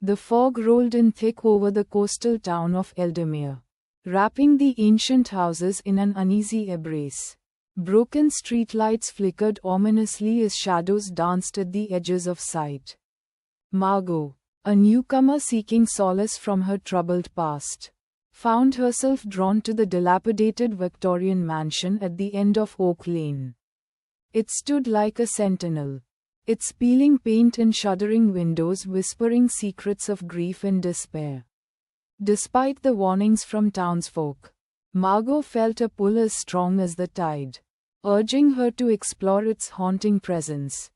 The fog rolled in thick over the coastal town of Eldermere, wrapping the ancient houses in an uneasy embrace. Broken streetlights flickered ominously as shadows danced at the edges of sight. Margot, a newcomer seeking solace from her troubled past, found herself drawn to the dilapidated Victorian mansion at the end of Oak Lane. It stood like a sentinel, its peeling paint and shuddering windows whispering secrets of grief and despair. Despite the warnings from townsfolk, Margot felt a pull as strong as the tide, urging her to explore its haunting presence.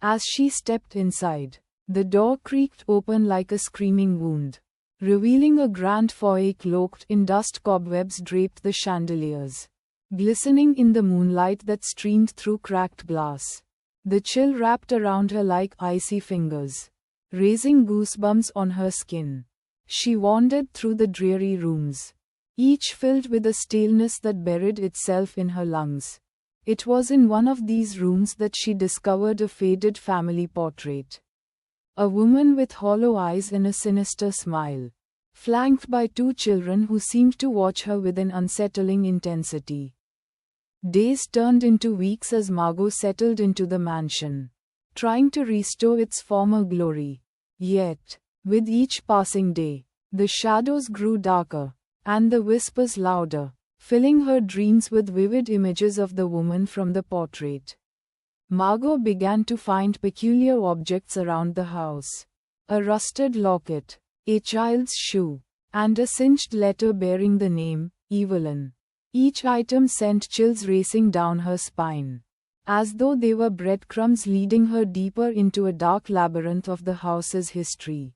As she stepped inside, the door creaked open like a screaming wound, revealing a grand foyer cloaked in dust. Cobwebs draped the chandeliers, glistening in the moonlight that streamed through cracked glass. The chill wrapped around her like icy fingers, raising goosebumps on her skin. She wandered through the dreary rooms, each filled with a staleness that buried itself in her lungs. It was in one of these rooms that she discovered a faded family portrait. A woman with hollow eyes and a sinister smile, flanked by two children who seemed to watch her with an unsettling intensity. Days turned into weeks as Margot settled into the mansion, trying to restore its former glory. Yet, with each passing day, the shadows grew darker, and the whispers louder, filling her dreams with vivid images of the woman from the portrait. Margot began to find peculiar objects around the house. A rusted locket, a child's shoe, and a singed letter bearing the name, Evelyn. Each item sent chills racing down her spine, as though they were breadcrumbs leading her deeper into a dark labyrinth of the house's history.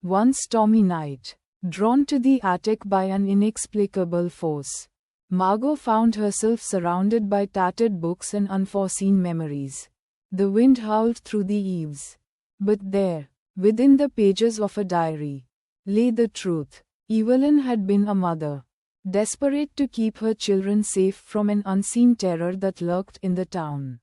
One stormy night, drawn to the attic by an inexplicable force, Margot found herself surrounded by tattered books and unforeseen memories. The wind howled through the eaves. But there, within the pages of a diary, lay the truth. Evelyn had been a mother, desperate to keep her children safe from an unseen terror that lurked in the town.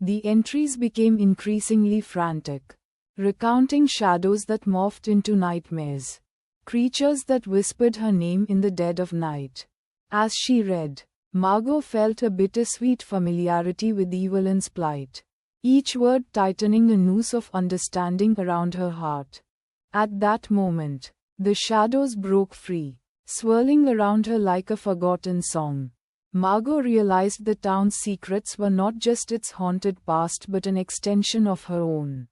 The entries became increasingly frantic, recounting shadows that morphed into nightmares, creatures that whispered her name in the dead of night. As she read, Margot felt a bittersweet familiarity with Evelyn's plight, each word tightening a noose of understanding around her heart. At that moment, the shadows broke free, swirling around her like a forgotten song. Margot realized the town's secrets were not just its haunted past but an extension of her own.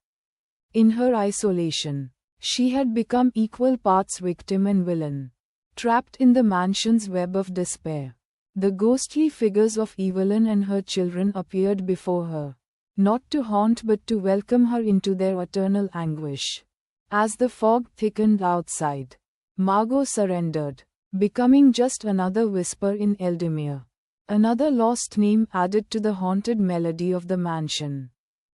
In her isolation, she had become equal parts victim and villain, trapped in the mansion's web of despair. The ghostly figures of Evelyn and her children appeared before her, not to haunt but to welcome her into their eternal anguish. As the fog thickened outside, Margot surrendered, becoming just another whisper in Eldermere, another lost name added to the haunted melody of the mansion.